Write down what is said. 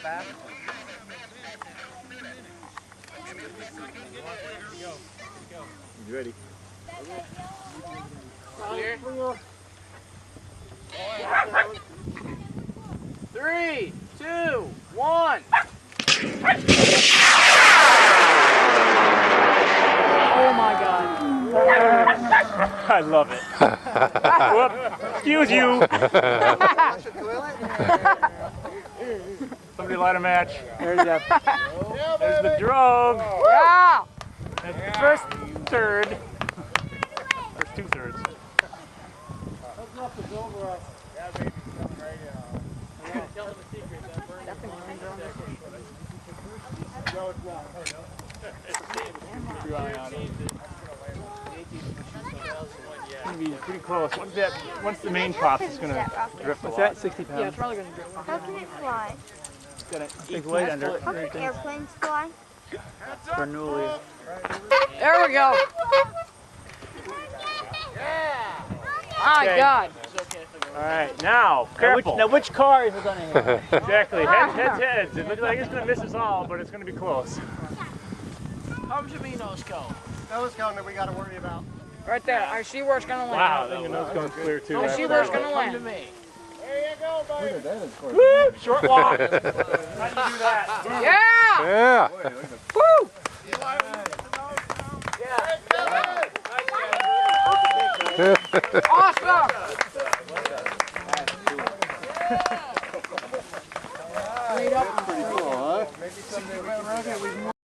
fast. You ready? Clear. 3, 2, 1. Oh my God. I love it. Whoop. Excuse you. Somebody light a match. There's that. There's the drogue. Yeah! That's the first third. First 2/3. It's gonna be pretty close. Once the main pops, it's gonna drift a lot. What's that? 60 pounds. Yeah, it's probably going to drift. How can it fly? It's gonna take weight under. How can airplanes fly? Bernoulli. There we go. My Okay. God. All right, now careful. Now which car is it going to hit? Exactly. Heads. It looks like it's gonna miss us all, but it's gonna be close. How much of nose cone? Nose cone that we got to worry about. Right there. I see where it's going to land. Wow, I think the nose cone's clear too. I see where it's going to Come to land. me. Woo! Short walk. How do you do that? Yeah! Yeah. Woo! Awesome! Pretty cool, huh? Maybe someday we can